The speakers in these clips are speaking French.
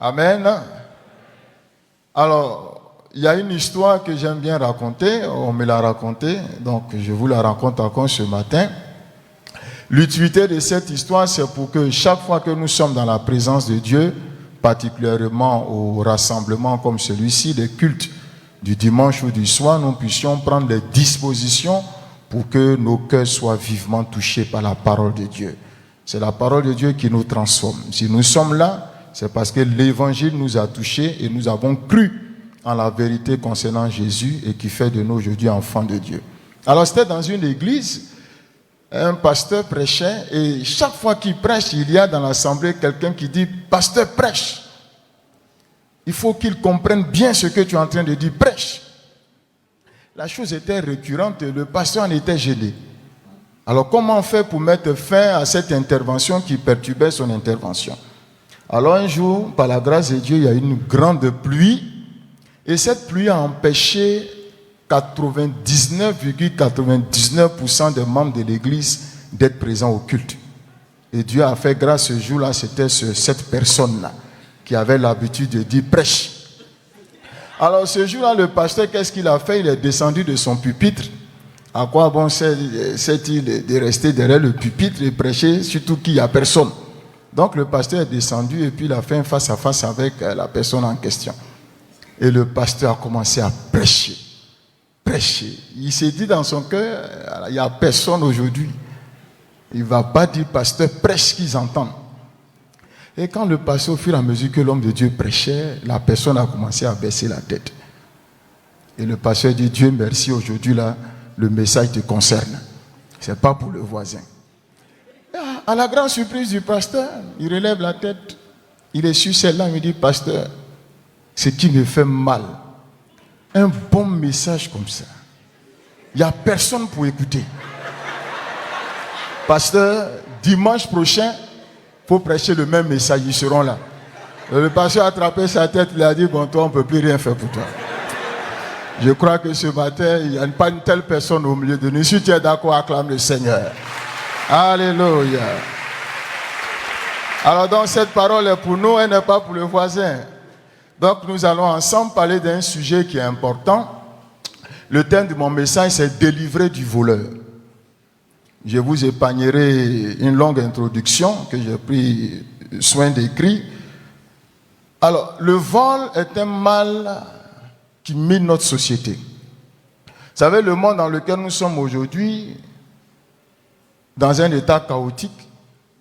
Amen. Alors, il y a une histoire que j'aime bien raconter, on me l'a racontée, donc je vous la raconte encore ce matin. L'utilité de cette histoire, c'est pour que chaque fois que nous sommes dans la présence de Dieu, particulièrement au rassemblement comme celui-ci, des cultes du dimanche ou du soir, nous puissions prendre les dispositions pour que nos cœurs soient vivement touchés par la parole de Dieu. C'est la parole de Dieu qui nous transforme. Si nous sommes là, c'est parce que l'évangile nous a touchés et nous avons cru en la vérité concernant Jésus et qui fait de nous aujourd'hui enfants de Dieu. Alors c'était dans une église, un pasteur prêchait et chaque fois qu'il prêche, il y a dans l'assemblée quelqu'un qui dit « Pasteur, prêche ». Il faut qu'il comprenne bien ce que tu es en train de dire, prêche. La chose était récurrente et le pasteur en était gêné. Alors comment on fait pour mettre fin à cette intervention qui perturbait son intervention? Alors un jour, par la grâce de Dieu, il y a eu une grande pluie et cette pluie a empêché 99,99% des membres de l'église d'être présents au culte. Et Dieu a fait grâce ce jour-là, c'était cette personne-là qui avait l'habitude de dire prêche. Alors ce jour-là, le pasteur, qu'est-ce qu'il a fait? Il est descendu de son pupitre. À quoi bon c'est-il de rester derrière le pupitre et prêcher, surtout qu'il n'y a personne? Donc le pasteur est descendu et puis il a fait un face-à-face avec la personne en question. Et le pasteur a commencé à prêcher. Prêcher. Il s'est dit dans son cœur, il n'y a personne aujourd'hui. Il ne va pas dire pasteur, prêche ce qu'ils entendent. Et quand le pasteur, au fur et à mesure que l'homme de Dieu prêchait, la personne a commencé à baisser la tête. Et le pasteur dit, Dieu merci, aujourd'hui là, le message te concerne. Ce n'est pas pour le voisin. À la grande surprise du pasteur, il relève la tête. Il est sur celle-là, il me dit, pasteur, ce qui me fait mal, un bon message comme ça, il n'y a personne pour écouter. Pasteur, dimanche prochain, il faut prêcher le même message, ils seront là. Le pasteur a attrapé sa tête, il a dit, bon, toi, on ne peut plus rien faire pour toi. Je crois que ce matin, il n'y a pas une telle personne au milieu de nous. Si tu es d'accord, acclame le Seigneur. Alléluia. Alors donc, cette parole est pour nous, elle n'est pas pour le voisin. Donc, nous allons ensemble parler d'un sujet qui est important. Le thème de mon message, c'est « Délivrer du voleur ». Je vous épargnerai une longue introduction que j'ai pris soin d'écrire. Alors, le vol est un mal qui mine notre société. Vous savez, le monde dans lequel nous sommes aujourd'hui, dans un état chaotique,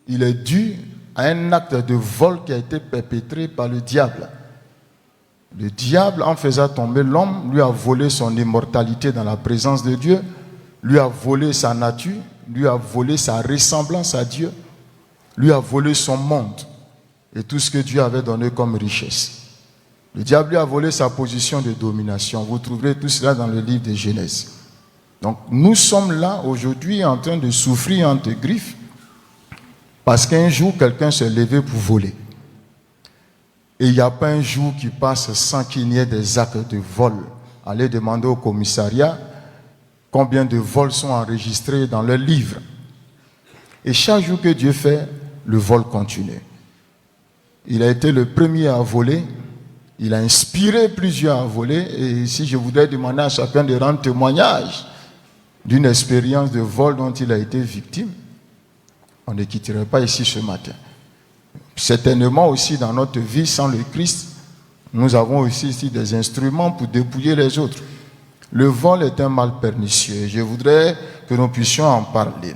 il est dû à un acte de vol qui a été perpétré par le diable. Le diable, en faisant tomber l'homme, lui a volé son immortalité dans la présence de Dieu, lui a volé sa nature, lui a volé sa ressemblance à Dieu, lui a volé son monde et tout ce que Dieu avait donné comme richesse. Le diable lui a volé sa position de domination. Vous trouverez tout cela dans le livre de Genèse. Donc nous sommes là aujourd'hui en train de souffrir entre griffes parce qu'un jour quelqu'un s'est levé pour voler. Et il n'y a pas un jour qui passe sans qu'il n'y ait des actes de vol. Allez demander au commissariat combien de vols sont enregistrés dans leur livre. Et chaque jour que Dieu fait, le vol continue. Il a été le premier à voler. Il a inspiré plusieurs à voler. Et si je voudrais demander à chacun de rendre témoignage d'une expérience de vol dont il a été victime, on ne quitterait pas ici ce matin. Certainement aussi dans notre vie sans le Christ, nous avons aussi ici des instruments pour dépouiller les autres. Le vol est un mal pernicieux. Je voudrais que nous puissions en parler.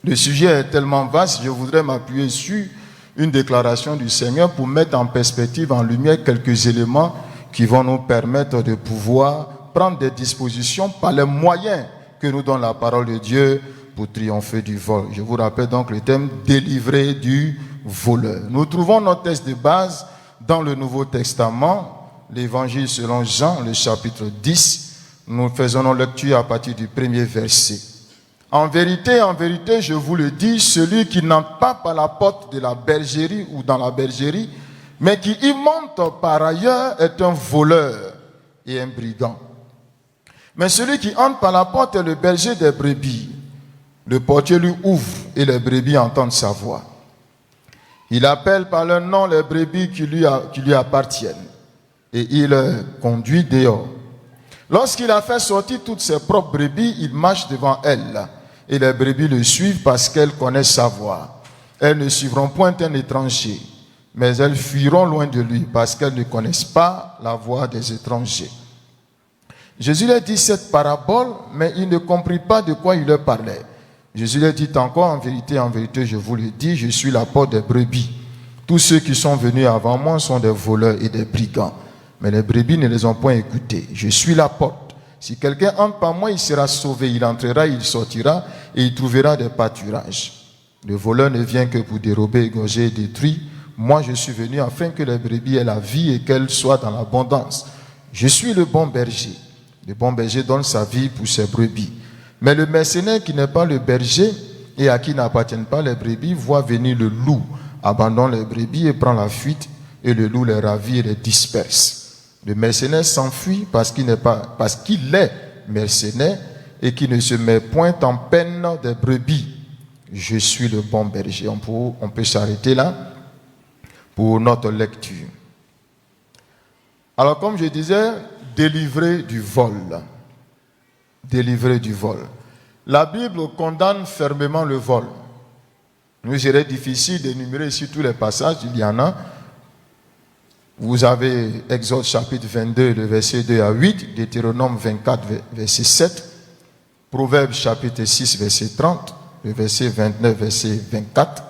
Le sujet est tellement vaste, je voudrais m'appuyer sur une déclaration du Seigneur pour mettre en perspective, en lumière, quelques éléments qui vont nous permettre de pouvoir prendre des dispositions par les moyens que nous donne la parole de Dieu pour triompher du vol. Je vous rappelle donc le thème « Délivrer du voleur ». Nous trouvons notre texte de base dans le Nouveau Testament, l'Évangile selon Jean, le chapitre 10. Nous faisons nos lectures à partir du premier verset. En vérité, je vous le dis, celui qui n'entre pas par la porte de la bergerie ou dans la bergerie, mais qui y monte par ailleurs est un voleur et un brigand. Mais celui qui entre par la porte est le berger des brebis. Le portier lui ouvre et les brebis entendent sa voix. Il appelle par leur nom les brebis qui lui appartiennent et il les conduit dehors. Lorsqu'il a fait sortir toutes ses propres brebis, il marche devant elles et les brebis le suivent parce qu'elles connaissent sa voix. Elles ne suivront point un étranger, mais elles fuiront loin de lui parce qu'elles ne connaissent pas la voix des étrangers. Jésus leur dit cette parabole, mais ils ne comprirent pas de quoi il leur parlait. Jésus leur dit encore, en vérité, je vous le dis, je suis la porte des brebis. Tous ceux qui sont venus avant moi sont des voleurs et des brigands. Mais les brebis ne les ont point écoutés. Je suis la porte. Si quelqu'un entre par moi, il sera sauvé. Il entrera, il sortira et il trouvera des pâturages. Le voleur ne vient que pour dérober, égorger et détruire. Moi, je suis venu afin que les brebis aient la vie et qu'elles soient dans l'abondance. Je suis le bon berger. Le bon berger donne sa vie pour ses brebis. Mais le mercenaire qui n'est pas le berger et à qui n'appartiennent pas les brebis voit venir le loup, abandonne les brebis et prend la fuite, et le loup les ravit et les disperse. Le mercenaire s'enfuit parce qu'il est mercenaire et qui ne se met point en peine des brebis. Je suis le bon berger. On peut s'arrêter là pour notre lecture. Alors, comme je disais, délivrer du vol. Délivrer du vol. La Bible condamne fermement le vol. Nous serait difficile d'énumérer ici tous les passages, il y en a. Vous avez Exode chapitre 22, le verset 2 à 8, Deutéronome 24, verset 7, Proverbes chapitre 6, verset 30, le verset 29, verset 24,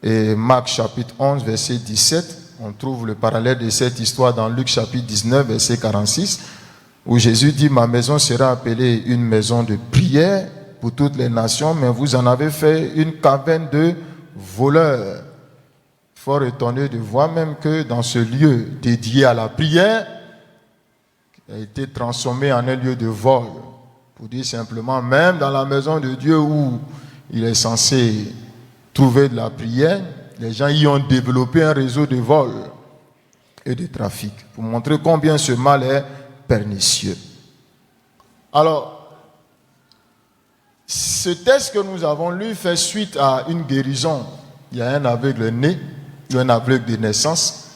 et Marc chapitre 11, verset 17. On trouve le parallèle de cette histoire dans Luc chapitre 19, verset 46, où Jésus dit « Ma maison sera appelée une maison de prière pour toutes les nations, mais vous en avez fait une caverne de voleurs. » Fort étonné de voir même que dans ce lieu dédié à la prière, qui a été transformé en un lieu de vol. Pour dire simplement, même dans la maison de Dieu où il est censé trouver de la prière, les gens y ont développé un réseau de vol et de trafic, pour montrer combien ce mal est pernicieux. Alors, ce texte que nous avons lu fait suite à une guérison. Il y a un aveugle né, un aveugle de naissance,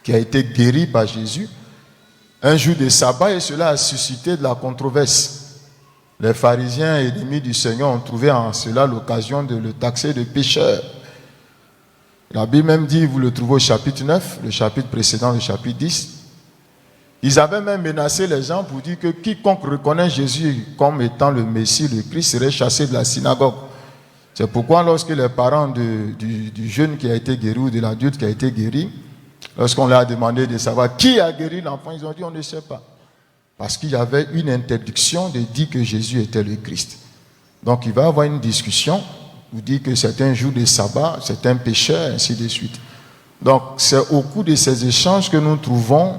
qui a été guéri par Jésus un jour de sabbat, et cela a suscité de la controverse. Les pharisiens ennemis du Seigneur ont trouvé en cela l'occasion de le taxer de pécheur. La Bible même dit, vous le trouvez au chapitre 9, le chapitre précédent, le chapitre 10, ils avaient même menacé les gens pour dire que quiconque reconnaît Jésus comme étant le Messie, le Christ, serait chassé de la synagogue. C'est pourquoi lorsque les parents du jeune qui a été guéri ou de l'adulte qui a été guéri, lorsqu'on leur a demandé de savoir qui a guéri l'enfant, ils ont dit on ne sait pas. Parce qu'il y avait une interdiction de dire que Jésus était le Christ. Donc il va y avoir une discussion, vous dites que c'est un jour de sabbat, c'est un pécheur, ainsi de suite. Donc c'est au cours de ces échanges que nous trouvons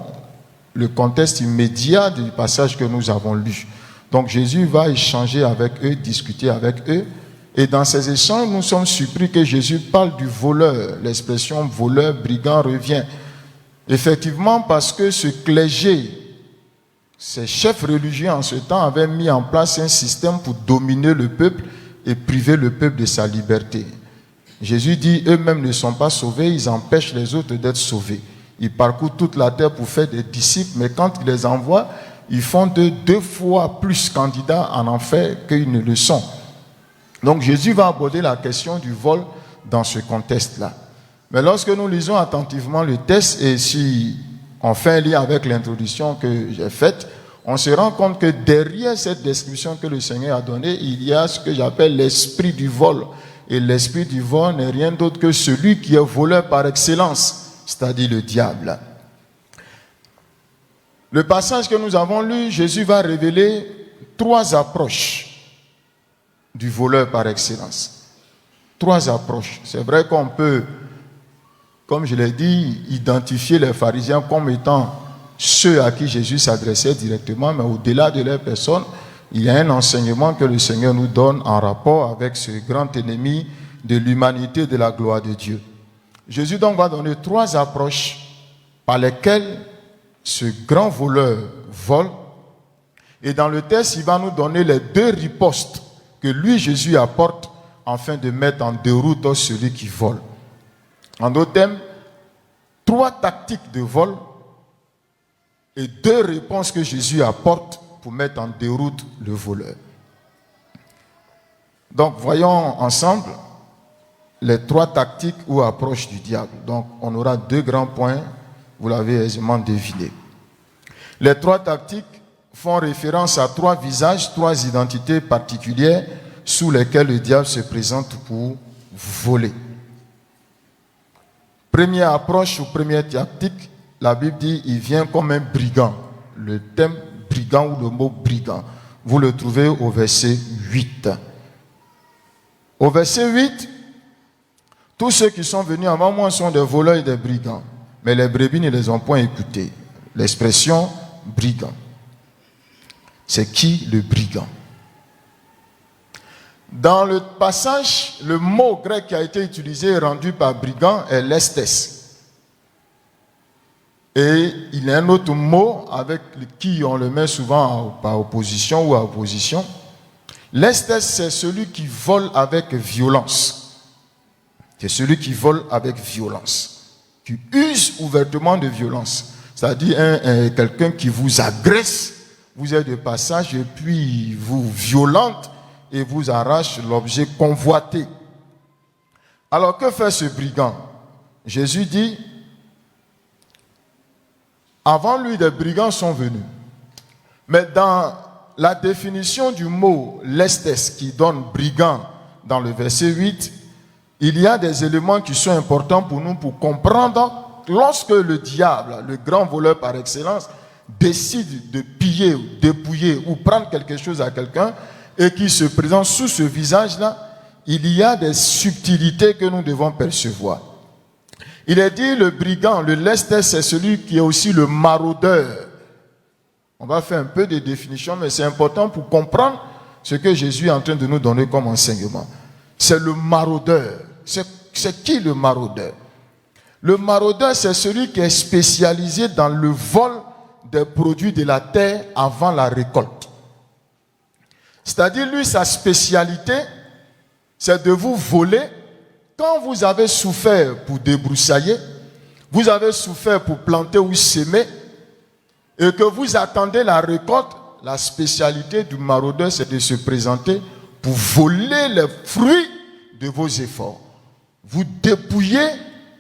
le contexte immédiat du passage que nous avons lu. Donc Jésus va échanger avec eux, discuter avec eux. Et dans ces échanges, nous sommes surpris que Jésus parle du voleur. L'expression voleur, brigand revient. Effectivement, parce que ce clergé, ces chefs religieux en ce temps avaient mis en place un système pour dominer le peuple et priver le peuple de sa liberté. Jésus dit, eux-mêmes ne sont pas sauvés, ils empêchent les autres d'être sauvés. Ils parcourent toute la terre pour faire des disciples, mais quand il les envoie, ils font deux fois plus candidats en enfer qu'ils ne le sont. Donc Jésus va aborder la question du vol dans ce contexte-là. Mais lorsque nous lisons attentivement le texte, et si on fait un lien avec l'introduction que j'ai faite, on se rend compte que derrière cette description que le Seigneur a donnée, il y a ce que j'appelle l'esprit du vol. Et l'esprit du vol n'est rien d'autre que celui qui est voleur par excellence, c'est-à-dire le diable. Le passage que nous avons lu, Jésus va révéler 3 approches du voleur par excellence. 3 approches. C'est vrai qu'on peut, comme je l'ai dit, identifier les pharisiens comme étant ceux à qui Jésus s'adressait directement, mais au-delà de leur personne, il y a un enseignement que le Seigneur nous donne en rapport avec ce grand ennemi de l'humanité, de la gloire de Dieu. Jésus donc va donner 3 approches par lesquelles ce grand voleur vole, et dans le texte, il va nous donner les 2 ripostes que lui, Jésus, apporte afin de mettre en déroute celui qui vole. En d'autres termes, 3 tactiques de vol et 2 réponses que Jésus apporte pour mettre en déroute le voleur. Donc, voyons ensemble les 3 tactiques ou approches du diable. Donc, on aura 2 grands points, vous l'avez aisément deviné. Les 3 tactiques font référence à 3 visages, 3 identités particulières sous lesquelles le diable se présente pour voler. Première approche ou première tactique, la Bible dit il vient comme un brigand. Le thème brigand ou le mot brigand, vous le trouvez au verset 8. Au verset 8, tous ceux qui sont venus avant moi sont des voleurs et des brigands, mais les brebis ne les ont point écoutés. L'expression brigand. C'est qui le brigand? Dans le passage, le mot grec qui a été utilisé et rendu par brigand est lestes. Et il y a un autre mot avec qui on le met souvent par opposition ou à opposition. Lestes, c'est celui qui vole avec violence. C'est celui qui vole avec violence, qui use ouvertement de violence. C'est-à-dire quelqu'un qui vous agresse, vous êtes de passage et puis vous violente et vous arrache l'objet convoité. Alors que fait ce brigand? Jésus dit, avant lui des brigands sont venus. Mais dans la définition du mot lestes qui donne brigand dans le verset 8, il y a des éléments qui sont importants pour nous pour comprendre lorsque le diable, le grand voleur par excellence, décide de piller, dépouiller ou prendre quelque chose à quelqu'un et qui se présente sous ce visage-là, il y a des subtilités que nous devons percevoir. Il est dit le brigand, le lestes, c'est celui qui est aussi le maraudeur. On va faire un peu de définition, mais c'est important pour comprendre ce que Jésus est en train de nous donner comme enseignement. C'est le maraudeur. C'est qui le maraudeur? Le maraudeur, c'est celui qui est spécialisé dans le vol des produits de la terre avant la récolte. C'est-à-dire, lui, sa spécialité, c'est de vous voler quand vous avez souffert pour débroussailler, vous avez souffert pour planter ou semer, et que vous attendez la récolte. La spécialité du maraudeur, c'est de se présenter pour voler les fruits de vos efforts. Vous dépouillez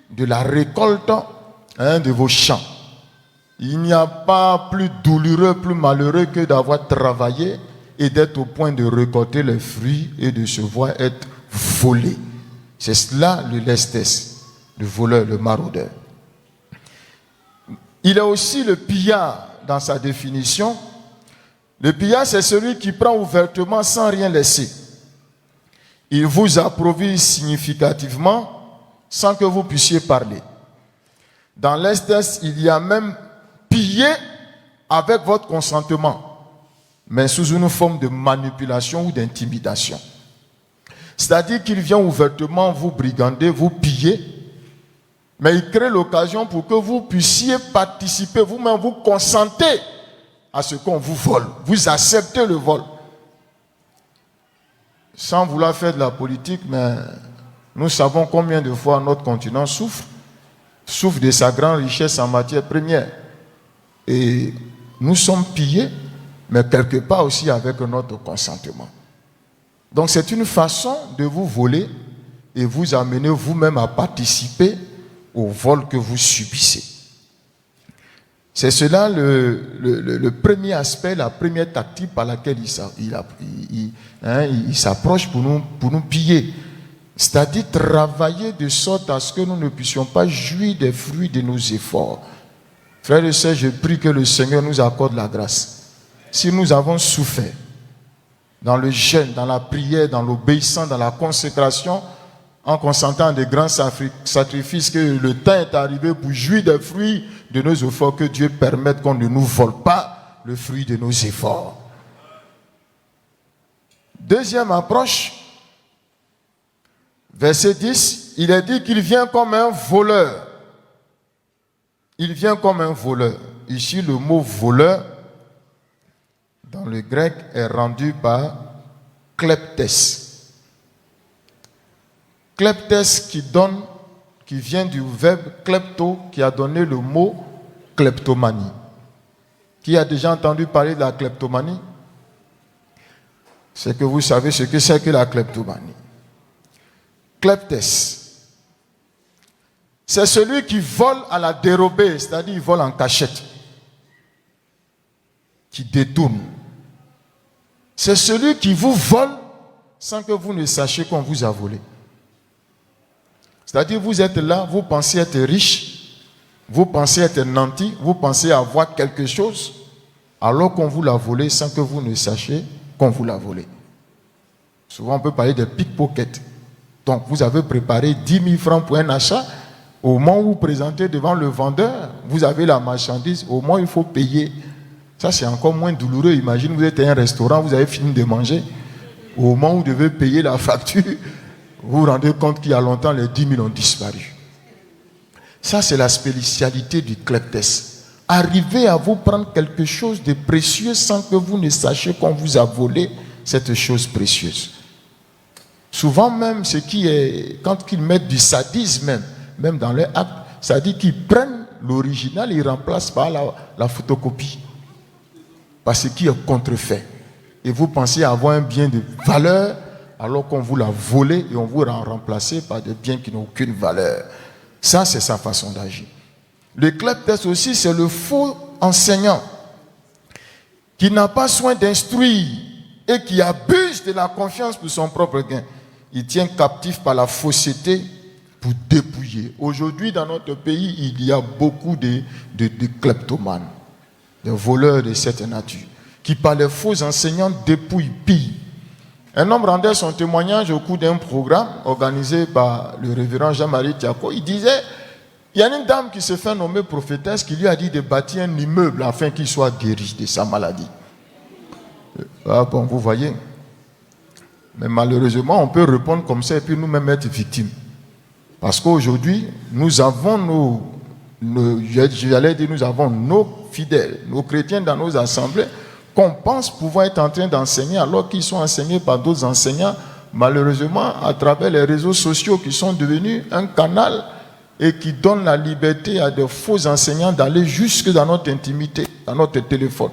de la récolte de vos champs. Il n'y a pas plus douloureux, plus malheureux que d'avoir travaillé et d'être au point de récolter les fruits et de se voir être volé. C'est cela le lestes, le voleur, le maraudeur. Il est aussi le pillard dans sa définition. Le pillard, c'est celui qui prend ouvertement sans rien laisser. Il vous approvise significativement sans que vous puissiez parler. Dans lestes, il y a même pillé avec votre consentement, mais sous une forme de manipulation ou d'intimidation. C'est-à-dire qu'il vient ouvertement vous brigander, vous piller, mais il crée l'occasion pour que vous puissiez participer, vous-même vous consentez à ce qu'on vous vole. Vous acceptez le vol. Sans vouloir faire de la politique, mais nous savons combien de fois notre continent souffre de sa grande richesse en matière première. Et nous sommes pillés, mais quelque part aussi avec notre consentement. Donc c'est une façon de vous voler et vous amener vous-même à participer au vol que vous subissez. C'est cela le premier aspect, la première tactique par laquelle il s'approche pour nous piller. C'est-à-dire travailler de sorte à ce que nous ne puissions pas jouir des fruits de nos efforts. Frères et sœurs, je prie que le Seigneur nous accorde la grâce. Si nous avons souffert dans le jeûne, dans la prière, dans l'obéissance, dans la consécration, en consentant à des grands sacrifices, que le temps est arrivé pour jouir des fruits de nos efforts, que Dieu permette qu'on ne nous vole pas le fruit de nos efforts. Deuxième approche, verset 10, il est dit qu'il vient comme un voleur. Il vient comme un voleur. Ici, le mot voleur, dans le grec, est rendu par kleptes. Kleptes qui vient du verbe klepto, qui a donné le mot kleptomanie. Qui a déjà entendu parler de la kleptomanie? C'est que vous savez ce que c'est que la kleptomanie. Kleptes, c'est celui qui vole à la dérobée, c'est-à-dire il vole en cachette, qui détourne. C'est celui qui vous vole sans que vous ne sachiez qu'on vous a volé. C'est-à-dire vous êtes là, vous pensez être riche, vous pensez être nanti, vous pensez avoir quelque chose, alors qu'on vous l'a volé sans que vous ne sachiez qu'on vous l'a volé. Souvent on peut parler de pickpocket. Donc vous avez préparé 10 000 francs pour un achat. Au moment où vous présentez devant le vendeur, vous avez la marchandise, au moins il faut payer. Ça c'est encore moins douloureux. Imagine vous êtes à un restaurant, vous avez fini de manger. Au moment où vous devez payer la facture, vous vous rendez compte qu'il y a longtemps les 10 000 ont disparu. Ça c'est la spécialité du kleptes. Arriver à vous prendre quelque chose de précieux sans que vous ne sachiez qu'on vous a volé cette chose précieuse. Souvent même, ce qui est, quand ils mettent du sadisme même dans leur acte, ça dit qu'ils prennent l'original et ils remplacent par la photocopie. Parce qu'il est contrefait. Et vous pensez avoir un bien de valeur alors qu'on vous l'a volé et on vous l'a remplacé par des biens qui n'ont aucune valeur. Ça, c'est sa façon d'agir. Le kleptes aussi, c'est le faux enseignant qui n'a pas soin d'instruire et qui abuse de la confiance pour son propre gain. Il tient captif par la fausseté pour dépouiller. Aujourd'hui, dans notre pays, il y a beaucoup de kleptomanes, de voleurs de cette nature, qui par les faux enseignants dépouillent, pillent. Un homme rendait son témoignage au cours d'un programme organisé par le révérend Jean-Marie Thiako. Il disait, il y a une dame qui se fait nommer prophétesse qui lui a dit de bâtir un immeuble afin qu'il soit guéri de sa maladie. Ah bon, vous voyez. Mais malheureusement, on peut répondre comme ça et puis nous-mêmes être victimes. Parce qu'aujourd'hui, nous avons nous avons nos fidèles, nos chrétiens dans nos assemblées qu'on pense pouvoir être en train d'enseigner alors qu'ils sont enseignés par d'autres enseignants, malheureusement à travers les réseaux sociaux qui sont devenus un canal et qui donnent la liberté à de faux enseignants d'aller jusque dans notre intimité, dans notre téléphone,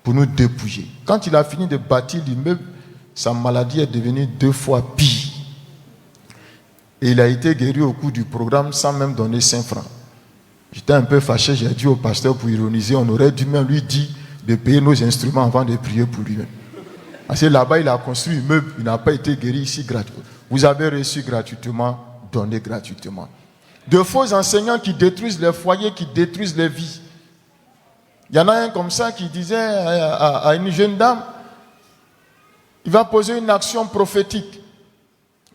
pour nous dépouiller. Quand il a fini de bâtir l'immeuble, sa maladie est devenue 2 fois pire. Et il a été guéri au cours du programme sans même donner 5 francs. J'étais un peu fâché, j'ai dit au pasteur pour ironiser, on aurait dû même lui dire de payer nos instruments avant de prier pour lui-même. Parce que là-bas, il a construit un immeuble, il n'a pas été guéri ici gratuitement. Vous avez reçu gratuitement, donné gratuitement. De faux enseignants qui détruisent les foyers, qui détruisent les vies. Il y en a un comme ça qui disait à une jeune dame, il va poser une action prophétique.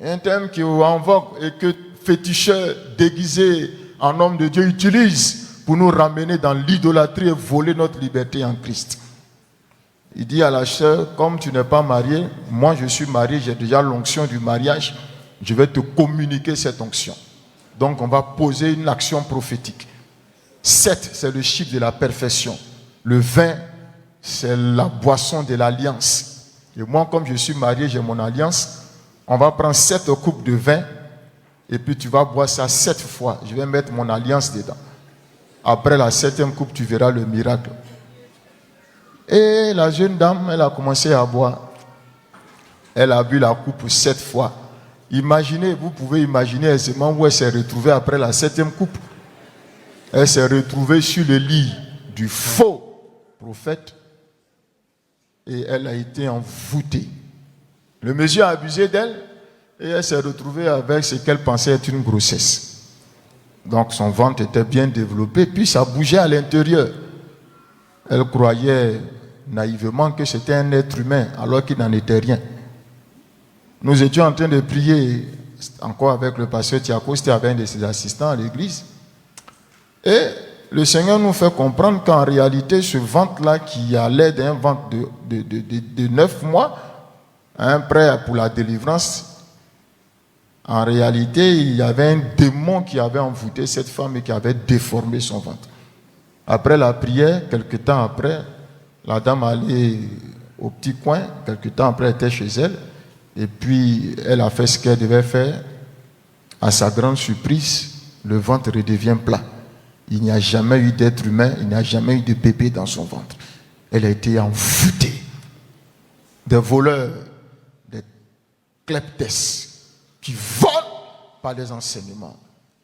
Un thème qui est en vogue et que féticheurs déguisés en homme de Dieu utilisent pour nous ramener dans l'idolâtrie et voler notre liberté en Christ. Il dit à la sœur, comme tu n'es pas mariée, moi je suis marié, j'ai déjà l'onction du mariage, je vais te communiquer cette onction. Donc on va poser une action prophétique. 7, c'est le chiffre de la perfection. Le 20, c'est la boisson de l'alliance. Et moi, comme je suis marié, j'ai mon alliance. On va prendre 7 coupes de vin et puis tu vas boire ça 7 fois. Je vais mettre mon alliance dedans. Après la 7e coupe, tu verras le miracle. Et la jeune dame, elle a commencé à boire. Elle a bu la coupe 7 fois. Imaginez, vous pouvez imaginer aisément où elle s'est retrouvée après la 7e coupe. Elle s'est retrouvée sur le lit du faux prophète et elle a été envoûtée. Le monsieur a abusé d'elle et elle s'est retrouvée avec ce qu'elle pensait être une grossesse. Donc son ventre était bien développé, puis ça bougeait à l'intérieur. Elle croyait naïvement que c'était un être humain alors qu'il n'en était rien. Nous étions en train de prier encore avec le pasteur Thiako, c'était avec un de ses assistants à l'église. Et le Seigneur nous fait comprendre qu'en réalité, ce ventre-là qui allait d'un ventre de 9 mois, un prêt pour la délivrance, en réalité, il y avait un démon qui avait envoûté cette femme et qui avait déformé son ventre. Après la prière, quelque temps après, la dame allait au petit coin, quelque temps après, elle était chez elle, et puis elle a fait ce qu'elle devait faire. À sa grande surprise, le ventre redevient plat. Il n'y a jamais eu d'être humain, il n'y a jamais eu de bébé dans son ventre. Elle a été envoûtée. Des voleurs, des kleptes qui volent par les enseignements.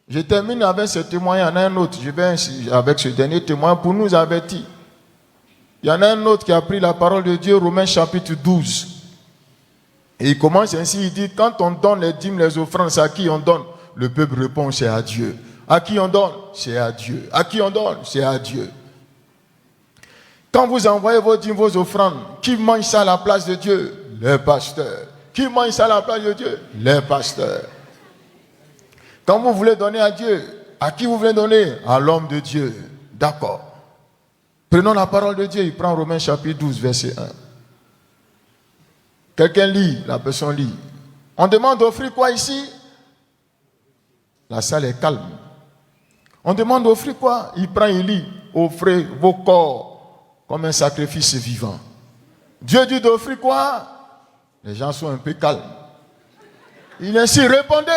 Je termine avec ce témoin, il y en a un autre. Je vais avec ce dernier témoin pour nous avertir. Il y en a un autre qui a pris la parole de Dieu, Romains chapitre 12. Et il commence ainsi, il dit, quand on donne les dîmes, les offrandes, c'est à qui on donne? Le peuple répond, c'est à Dieu. À qui on donne? C'est à Dieu. À qui on donne? C'est à Dieu. Quand vous envoyez vos dîmes, vos offrandes, qui mange ça à la place de Dieu? Les pasteurs. Qui mange ça à la place de Dieu? Les pasteurs. Quand vous voulez donner à Dieu, à qui vous voulez donner? À l'homme de Dieu. D'accord. Prenons la parole de Dieu. Il prend Romains chapitre 12, verset 1. Quelqu'un lit, la personne lit. On demande d'offrir quoi ici? La salle est calme. On demande d'offrir quoi? Il prend, il lit. Offrez vos corps comme un sacrifice vivant. Dieu dit d'offrir quoi? Les gens sont un peu calmes. Il ainsi répondait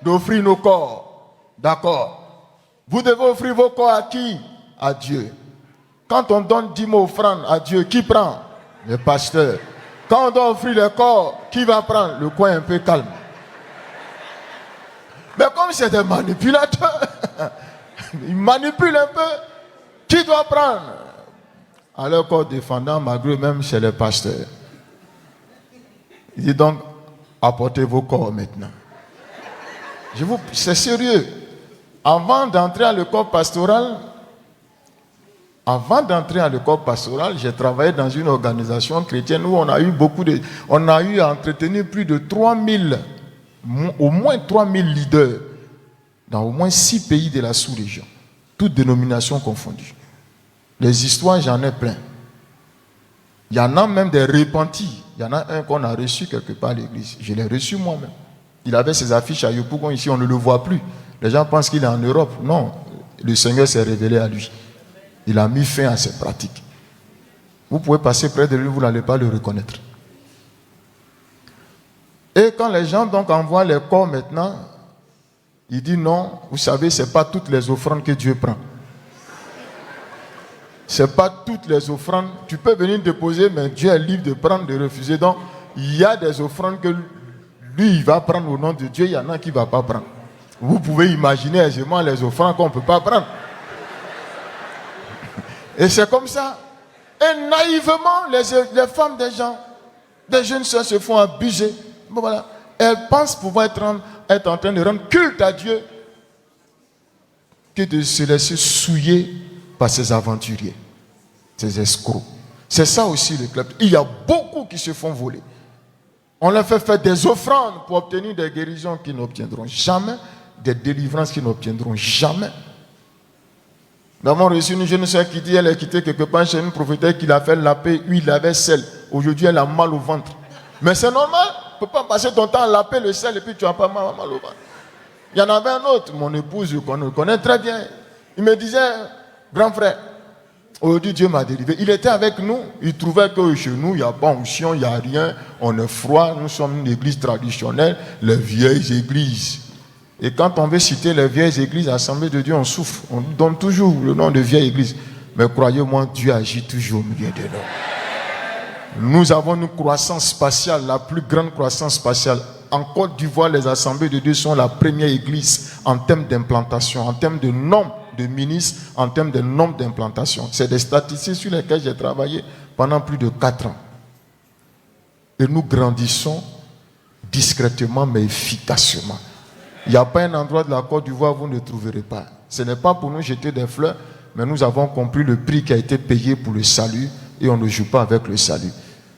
d'offrir nos corps. D'accord. Vous devez offrir vos corps à qui? À Dieu. Quand on donne 10 mots offrandes à Dieu, qui prend? Le pasteur. Quand on doit offrir le corps, qui va prendre? Le coin un peu calme. Mais comme c'est des manipulateurs, ils manipulent un peu. Qui doit prendre? À leur corps défendant, malgré même chez les pasteurs. Il dit donc, apportez vos corps maintenant. C'est sérieux. Avant d'entrer à l'école pastorale, j'ai travaillé dans une organisation chrétienne où on a eu à entretenir plus de 3000, au moins 3000 leaders dans au moins 6 pays de la sous-région, toutes dénominations confondues. Les histoires, j'en ai plein. Il y en a même des repentis. Il y en a un qu'on a reçu quelque part à l'église. Je l'ai reçu moi-même. Il avait ses affiches à Yopougon, ici on ne le voit plus. Les gens pensent qu'il est en Europe. Non, le Seigneur s'est révélé à lui. Il a mis fin à ses pratiques. Vous pouvez passer près de lui, vous n'allez pas le reconnaître. Et quand les gens donc envoient les corps maintenant, il dit non, vous savez, ce n'est pas toutes les offrandes que Dieu prend. Ce n'est pas toutes les offrandes. Tu peux venir déposer, mais Dieu est libre de prendre, de refuser. Donc, il y a des offrandes que lui, il va prendre au nom de Dieu, il y en a qui ne va pas prendre. Vous pouvez imaginer aisément les offrandes qu'on ne peut pas prendre. Et c'est comme ça. Et naïvement, les femmes des gens, des jeunes soeurs se font abuser. Bon, voilà. Elles pensent pouvoir être en train de rendre culte à Dieu que de se laisser souiller par ces aventuriers, ces escrocs. C'est ça aussi le club. Il y a beaucoup qui se font voler. On leur fait faire des offrandes pour obtenir des guérisons qu'ils n'obtiendront jamais, des délivrances qu'ils n'obtiendront jamais. Nous avons reçu une jeune soeur qui dit elle est quittée quelque part chez une prophétesse qui l'a fait laper huile avec sel. Aujourd'hui, elle a mal au ventre. Mais c'est normal. Tu ne peux pas passer ton temps à laper le sel et puis tu n'as pas mal au ventre. Il y en avait un autre, mon épouse, qu'on le connaît très bien. Il me disait, grand frère, aujourd'hui Dieu m'a délivré. Il était avec nous, il trouvait que chez nous, il n'y a pas onction, il n'y a rien, on est froid, nous sommes une église traditionnelle, les vieilles églises. Et quand on veut citer les vieilles églises, l'Assemblée de Dieu, on souffre. On donne toujours le nom de vieille église. Mais croyez-moi, Dieu agit toujours au milieu de nous. Nous avons une croissance spatiale, la plus grande croissance spatiale. En Côte d'Ivoire, les Assemblées de Dieu sont la première église en termes d'implantation, en termes de nombre de ministres, en termes de nombre d'implantations. C'est des statistiques sur lesquelles j'ai travaillé pendant plus de 4 ans. Et nous grandissons discrètement mais efficacement. Il n'y a pas un endroit de la Côte d'Ivoire où vous ne trouverez pas. Ce n'est pas pour nous jeter des fleurs, mais nous avons compris le prix qui a été payé pour le salut et on ne joue pas avec le salut.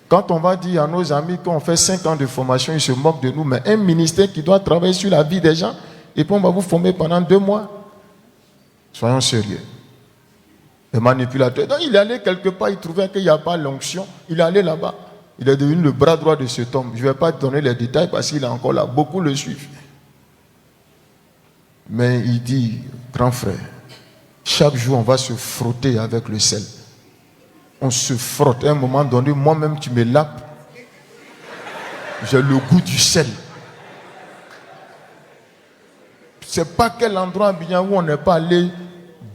Quand on va dire à nos amis qu'on fait 5 ans de formation, ils se moquent de nous, mais un ministère qui doit travailler sur la vie des gens, et puis on va vous former pendant 2 mois. Soyons sérieux. Le manipulateur, donc il est allé quelque part, il trouvait qu'il n'y a pas l'onction, il est allé là-bas. Il est devenu le bras droit de cet homme. Je ne vais pas te donner les détails parce qu'il est encore là, beaucoup le suivent. Mais il dit, grand frère, chaque jour on va se frotter avec le sel. On se frotte. À un moment donné, moi-même tu me lapes. J'ai le goût du sel. C'est pas quel endroit bien où on n'est pas allé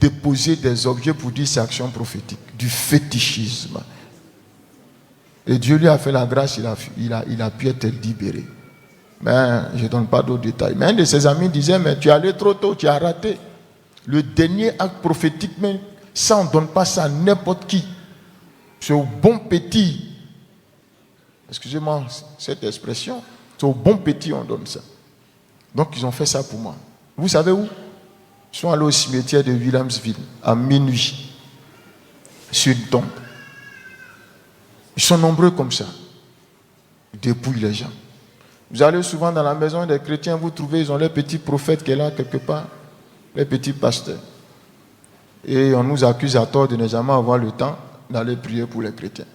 déposer des objets pour dire c'est action prophétique. Du fétichisme. Et Dieu lui a fait la grâce, il a pu être libéré. Mais je ne donne pas d'autres détails. Mais un de ses amis disait, mais tu es allé trop tôt, tu as raté. Le dernier acte prophétique, mais ça, on ne donne pas ça à n'importe qui. C'est au bon petit. Excusez-moi cette expression. C'est au bon petit on donne ça. Donc ils ont fait ça pour moi. Vous savez où? Ils sont allés au cimetière de Williamsville à minuit. Sur une tombe. Ils sont nombreux comme ça. Ils dépouillent les gens. Vous allez souvent dans la maison des chrétiens, vous trouvez, ils ont les petits prophètes qui sont là quelque part. Les petits pasteurs. Et on nous accuse à tort de ne jamais avoir le temps d'aller prier pour les chrétiens.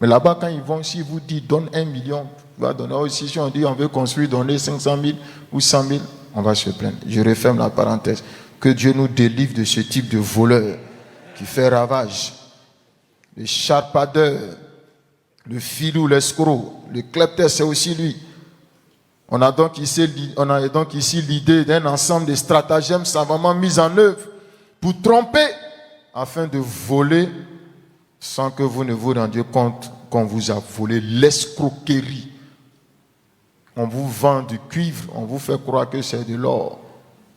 Mais là-bas, quand ils vont, si vous dites donne 1 million, tu vas donner aussi. Si on dit on veut construire, donner 500 000 ou 100 000, on va se plaindre. Je referme la parenthèse. Que Dieu nous délivre de ce type de voleur qui fait ravage. Le charpadeur, le filou, l'escroc, le klepteur, c'est aussi lui. On a donc ici l'idée d'un ensemble de stratagèmes savamment mis en œuvre pour tromper afin de voler sans que vous ne vous rendiez compte qu'on vous a volé. L'escroquerie. On vous vend du cuivre, on vous fait croire que c'est de l'or.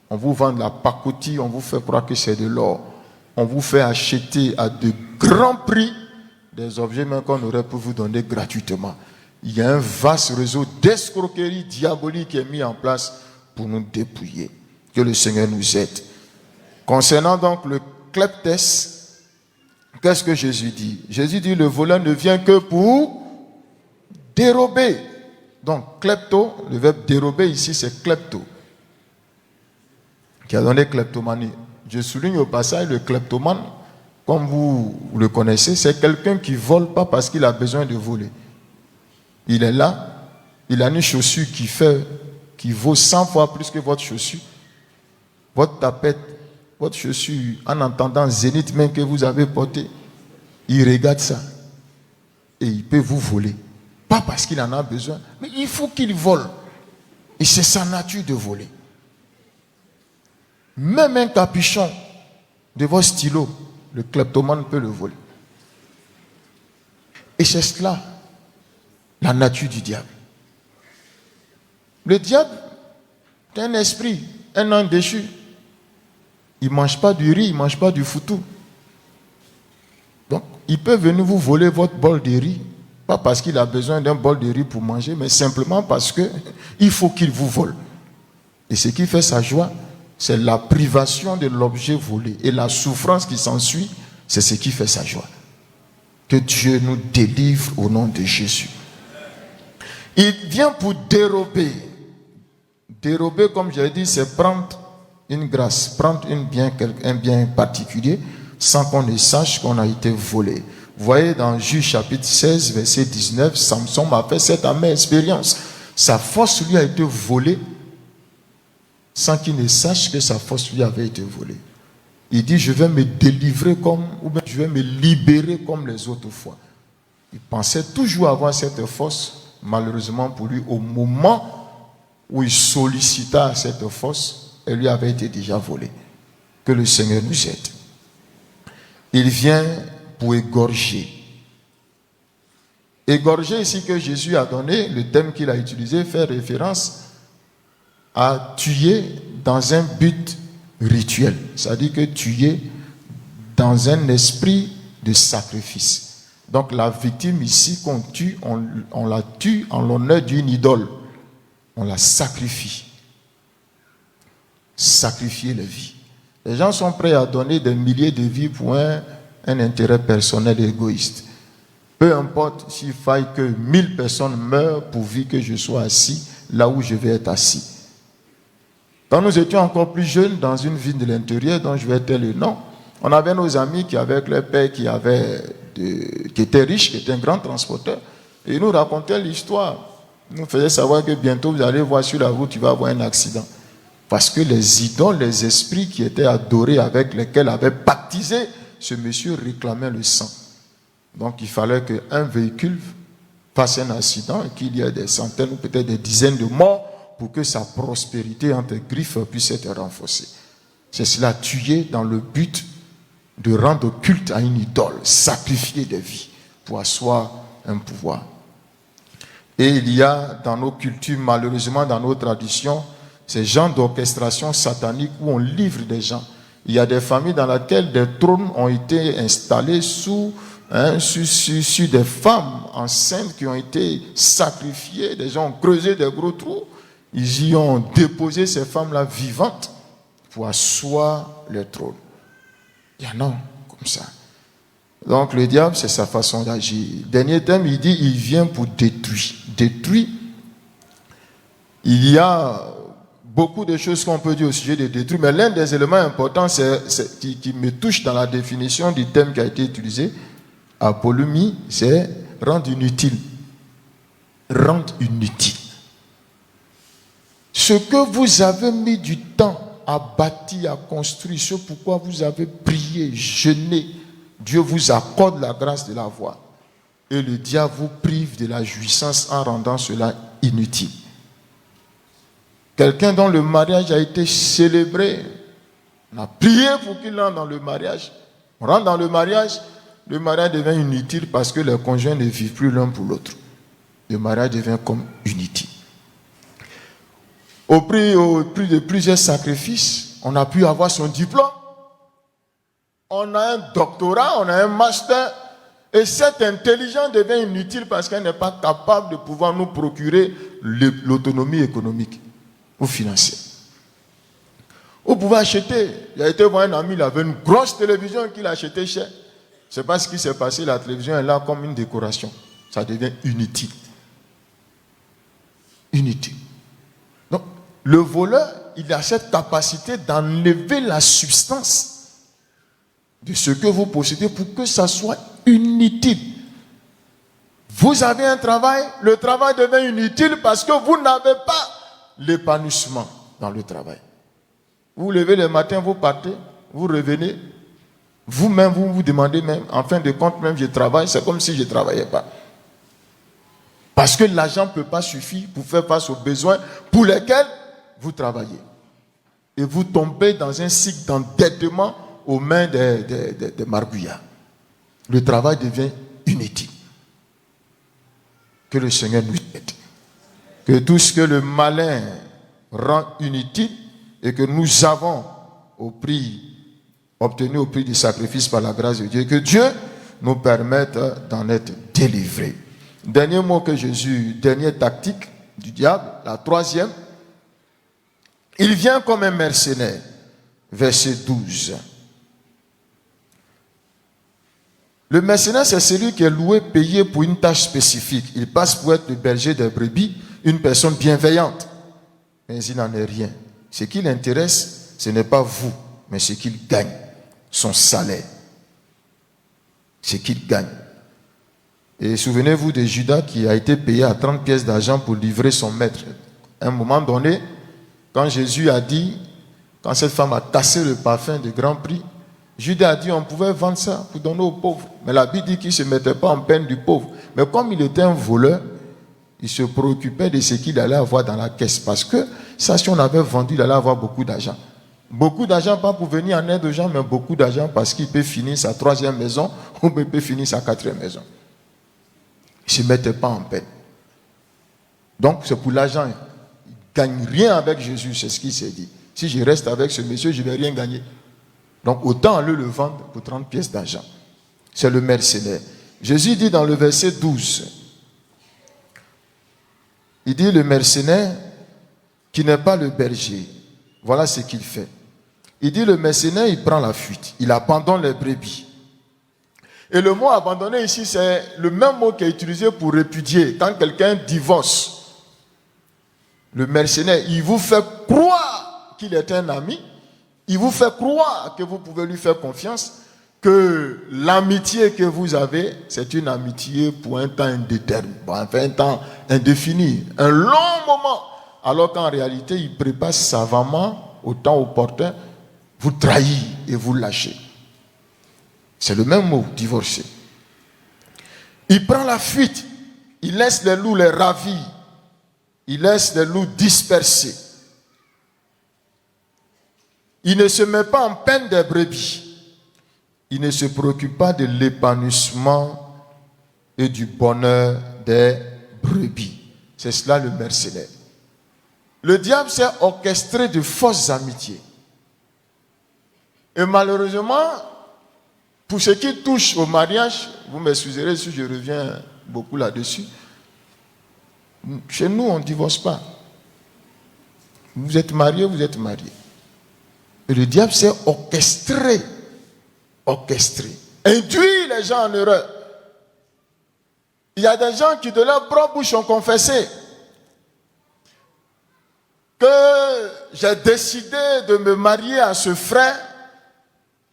On vous vend de la pacotille, on vous fait croire que c'est de l'or. On vous fait acheter à de grands prix des objets même qu'on aurait pu vous donner gratuitement. Il y a un vaste réseau d'escroquerie diabolique qui est mis en place pour nous dépouiller. Que le Seigneur nous aide. Concernant donc le kleptes, qu'est-ce que Jésus dit? Jésus dit le voleur ne vient que pour dérober. Donc klepto, le verbe dérober ici c'est klepto, qui a donné kleptomanie. Je souligne au passage le kleptomane, comme vous le connaissez, c'est quelqu'un qui ne vole pas parce qu'il a besoin de voler. Il est là, il a une chaussure qui vaut 100 fois plus que votre chaussure. Votre tapette, votre chaussure, en entendant zénith même que vous avez porté, il regarde ça. Et il peut vous voler. Pas parce qu'il en a besoin, mais il faut qu'il vole. Et c'est sa nature de voler. Même un capuchon de votre stylo, le kleptomane peut le voler. Et c'est cela, la nature du diable. Le diable est un esprit, un ange déchu. Il ne mange pas du riz, il ne mange pas du foutou. Donc, il peut venir vous voler votre bol de riz, pas parce qu'il a besoin d'un bol de riz pour manger, mais simplement parce qu'il faut qu'il vous vole. Et ce qui fait sa joie, c'est la privation de l'objet volé. Et la souffrance qui s'ensuit, c'est ce qui fait sa joie. Que Dieu nous délivre au nom de Jésus. Il vient pour dérober. Dérober, comme j'ai dit, c'est prendre une grâce, prendre un bien particulier sans qu'on ne sache qu'on a été volé. Vous voyez dans Juge chapitre 16, verset 19, Samson m'a fait cette amère expérience. Sa force lui a été volée sans qu'il ne sache que sa force lui avait été volée. Il dit, je vais me délivrer ou bien je vais me libérer comme les autres fois. Il pensait toujours avoir cette force. Malheureusement pour lui, au moment où il sollicita cette force, elle lui avait été déjà volée. Que le Seigneur nous aide. Il vient pour égorger. Égorger ici que Jésus a donné, le thème qu'il a utilisé, fait référence à tuer dans un but rituel. C'est-à-dire que tuer dans un esprit de sacrifice. Donc la victime ici qu'on tue, on la tue en l'honneur d'une idole. On la sacrifie. Sacrifier les vies. Les gens sont prêts à donner des milliers de vies pour un intérêt personnel et égoïste. Peu importe s'il faille que 1000 personnes meurent pourvu que je sois assis là où je vais être assis. Quand nous étions encore plus jeunes dans une ville de l'intérieur dont je vais taire le nom, on avait nos amis qui avaient leur père qui était riche, qui était un grand transporteur. Et il nous racontait l'histoire. Il nous faisait savoir que bientôt vous allez voir sur la route, tu vas avoir un accident. Parce que les idoles, les esprits qui étaient adorés avec lesquels avait baptisé ce monsieur réclamaient le sang. Donc il fallait qu'un véhicule fasse un accident et qu'il y ait des centaines ou peut-être des dizaines de morts pour que sa prospérité entre griffes puisse être renforcée. C'est cela, tuer dans le but de rendre culte à une idole, sacrifier des vies pour asseoir un pouvoir. Et il y a dans nos cultures, malheureusement dans nos traditions, ces genres d'orchestration satanique où on livre des gens. Il y a des familles dans lesquelles des trônes ont été installés sur des femmes enceintes qui ont été sacrifiées. Des gens ont creusé des gros trous. Ils y ont déposé ces femmes-là vivantes pour asseoir le trône. Il y en a comme ça. Donc le diable, c'est sa façon d'agir. Dernier thème, il dit, il vient pour détruire. Détruire. Il y a beaucoup de choses qu'on peut dire au sujet de détruire, mais l'un des éléments importants qui me touche dans la définition du thème qui a été utilisé, apolumie, c'est rendre inutile. Rendre inutile. Ce que vous avez mis du temps à bâtir, à construire, ce pourquoi vous avez prié, jeûné, Dieu vous accorde la grâce de l'avoir. Et le diable vous prive de la jouissance en rendant cela inutile. Quelqu'un dont le mariage a été célébré, on a prié pour qu'il entre dans le mariage. On rentre dans le mariage devient inutile parce que les conjoints ne vivent plus l'un pour l'autre. Le mariage devient comme inutile. Au prix de plusieurs sacrifices, on a pu avoir son diplôme. On a un doctorat, on a un master. Et cette intelligence devient inutile parce qu'elle n'est pas capable de pouvoir nous procurer l'autonomie économique ou financière. Vous pouvez acheter. Il a été voir un ami, il avait une grosse télévision qu'il a acheté cher. C'est pas ce qui s'est passé, la télévision est là comme une décoration. Ça devient inutile. Inutile. Donc, le voleur, il a cette capacité d'enlever la substance de ce que vous possédez pour que ça soit inutile. Vous avez un travail, le travail devient inutile parce que vous n'avez pas l'épanouissement dans le travail. Vous vous levez le matin, vous partez, vous revenez, vous-même, vous vous demandez même, en fin de compte même, je travaille, c'est comme si je ne travaillais pas. Parce que l'argent ne peut pas suffire pour faire face aux besoins pour lesquels vous travaillez. Et vous tombez dans un cycle d'endettement aux mains des margouillards. Le travail devient inutile. Que le Seigneur nous aide. Que tout ce que le malin rend inutile et que nous avons obtenu au prix du sacrifice par la grâce de Dieu, que Dieu nous permette d'en être délivrés. Dernier mot que Jésus, dernière tactique du diable, la troisième, il vient comme un mercenaire. Verset 12. Le mercenaire, c'est celui qui est loué, payé pour une tâche spécifique. Il passe pour être le berger des brebis, une personne bienveillante. Mais il n'en est rien. Ce qui l'intéresse, ce n'est pas vous, mais ce qu'il gagne, son salaire. Ce qu'il gagne. Et souvenez-vous de Judas qui a été payé à 30 pièces d'argent pour livrer son maître. À un moment donné, quand Jésus a dit, quand cette femme a tassé le parfum de grand prix, Judas a dit on pouvait vendre ça pour donner aux pauvres. Mais la Bible dit qu'il ne se mettait pas en peine du pauvre. Mais comme il était un voleur, il se préoccupait de ce qu'il allait avoir dans la caisse. Parce que ça, si on avait vendu, il allait avoir beaucoup d'argent. Beaucoup d'argent, pas pour venir en aide aux gens, mais beaucoup d'argent parce qu'il peut finir sa 3e maison ou il peut finir sa 4e maison. Il ne se mettait pas en peine. Donc c'est pour l'argent. Il ne gagne rien avec Jésus, c'est ce qu'il s'est dit. Si je reste avec ce monsieur, je ne vais rien gagner. Donc autant aller le vendre pour 30 pièces d'argent. C'est le mercenaire. Jésus dit dans le verset 12, il dit le mercenaire qui n'est pas le berger, voilà ce qu'il fait. Il dit le mercenaire, il prend la fuite, il abandonne les brebis. Et le mot abandonner ici, c'est le même mot qui est utilisé pour répudier. Quand quelqu'un divorce, le mercenaire, il vous fait croire qu'il est un ami, il vous fait croire que vous pouvez lui faire confiance, que l'amitié que vous avez, c'est une amitié pour un temps indéterminé, enfin un temps indéfini, un long moment, alors qu'en réalité, il prépare savamment, au temps opportun, vous trahir et vous lâcher. C'est le même mot, divorcer. Il prend la fuite, il laisse les loups les ravir, Il laisse les loups dispersés. Il ne se met pas en peine des brebis. Il ne se préoccupe pas de l'épanouissement et du bonheur des brebis. C'est cela le mercenaire. Le diable s'est orchestré de fausses amitiés. Et malheureusement, pour ce qui touche au mariage, vous m'excuserez si je reviens beaucoup là-dessus, chez nous, on ne divorce pas. Vous êtes marié, vous êtes marié. Et le diable s'est orchestré, induit les gens en erreur. Il y a des gens qui de leur propre bouche ont confessé que j'ai décidé de me marier à ce frère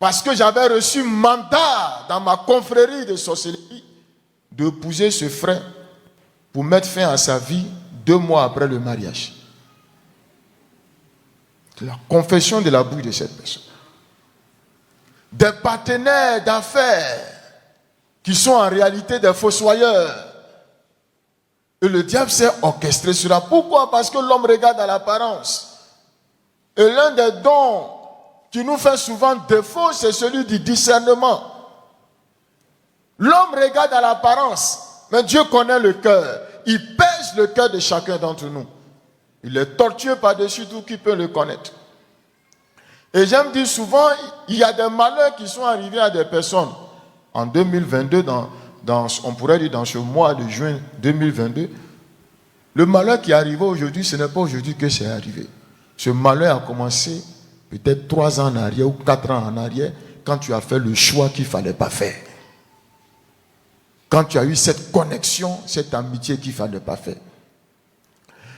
parce que j'avais reçu mandat dans ma confrérie de sorcellerie d'épouser ce frère pour mettre fin à sa vie 2 mois après le mariage. C'est la confession de la bouche de cette personne. Des partenaires d'affaires qui sont en réalité des fossoyeurs. Et le diable s'est orchestré cela. Pourquoi? Parce que l'homme regarde à l'apparence. Et l'un des dons qui nous fait souvent défaut, c'est celui du discernement. L'homme regarde à l'apparence, mais Dieu connaît le cœur. Il pèse le cœur de chacun d'entre nous. Il est tortueux par-dessus tout, qui peut le connaître. Et j'aime dire souvent, il y a des malheurs qui sont arrivés à des personnes. En 2022, on pourrait dire dans ce mois de juin 2022, le malheur qui est arrivé aujourd'hui, ce n'est pas aujourd'hui que c'est arrivé. Ce malheur a commencé peut-être 3 ans en arrière ou 4 ans en arrière, quand tu as fait le choix qu'il ne fallait pas faire. Quand tu as eu cette connexion, cette amitié qu'il ne fallait pas faire.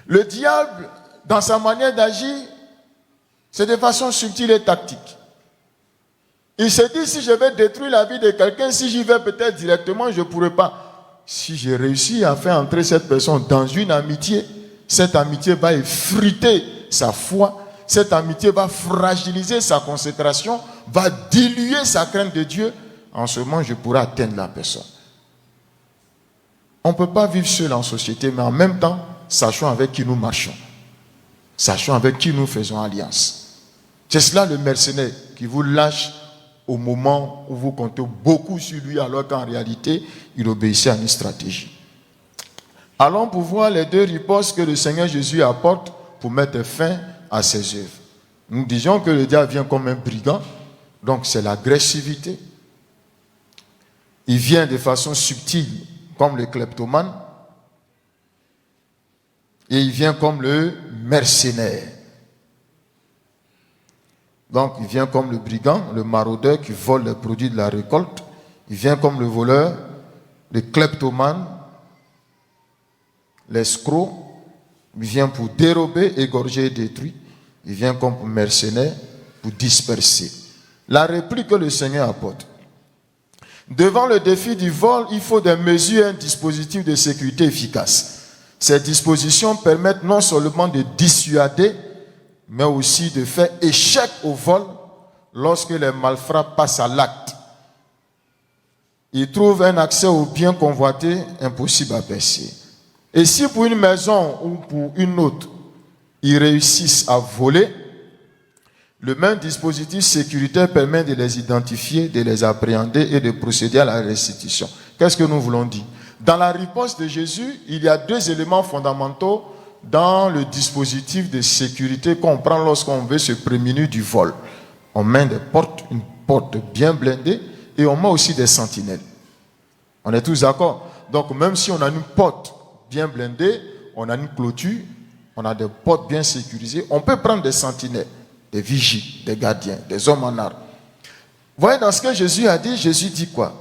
Le diable, dans sa manière d'agir, c'est de façon subtile et tactique. Il se dit, si je vais détruire la vie de quelqu'un, si j'y vais peut-être directement, je ne pourrai pas. Si j'ai réussi à faire entrer cette personne dans une amitié, cette amitié va effriter sa foi, cette amitié va fragiliser sa consécration, va diluer sa crainte de Dieu. En ce moment, je pourrai atteindre la personne. On ne peut pas vivre seul en société, mais en même temps, sachons avec qui nous marchons. Sachons avec qui nous faisons alliance. C'est cela le mercenaire qui vous lâche au moment où vous comptez beaucoup sur lui, alors qu'en réalité, il obéissait à une stratégie. Allons pour voir les 2 ripostes que le Seigneur Jésus apporte pour mettre fin à ses œuvres. Nous disions que le diable vient comme un brigand, donc c'est l'agressivité. Il vient de façon subtile, comme le kleptomane, et il vient comme le mercenaire. Donc, il vient comme le brigand, le maraudeur qui vole les produits de la récolte. Il vient comme le voleur, le kleptomane, l'escroc. Il vient pour dérober, égorger et détruire. Il vient comme mercenaire pour disperser. La réplique que le Seigneur apporte. Devant le défi du vol, il faut des mesures et un dispositif de sécurité efficace. Ces dispositions permettent non seulement de dissuader, mais aussi de faire échec au vol lorsque les malfrats passent à l'acte. Ils trouvent un accès aux biens convoités impossible à percer. Et si pour une maison ou pour une autre, ils réussissent à voler, le même dispositif sécuritaire permet de les identifier, de les appréhender et de procéder à la restitution. Qu'est-ce que nous voulons dire? Dans la riposte de Jésus, il y a 2 éléments fondamentaux dans le dispositif de sécurité qu'on prend lorsqu'on veut se prémunir du vol. On met des portes, une porte bien blindée, et on met aussi des sentinelles. On est tous d'accord? Donc même si on a une porte bien blindée, on a une clôture, on a des portes bien sécurisées, on peut prendre des sentinelles, des vigies, des gardiens, des hommes en armes. Vous voyez, dans ce que Jésus a dit, Jésus dit quoi?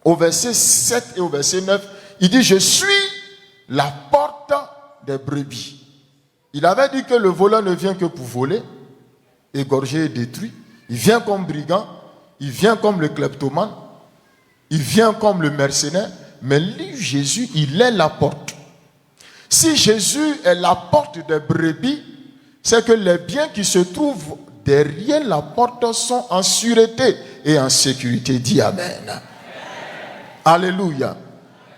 Au verset 7 et au verset 9, il dit, je suis la porte des brebis. Il avait dit que le voleur ne vient que pour voler, égorger et détruire. Il vient comme brigand, il vient comme le kleptomane, il vient comme le mercenaire, mais lui, Jésus, il est la porte. Si Jésus est la porte des brebis, c'est que les biens qui se trouvent derrière la porte sont en sûreté et en sécurité. Dis Amen. Alléluia.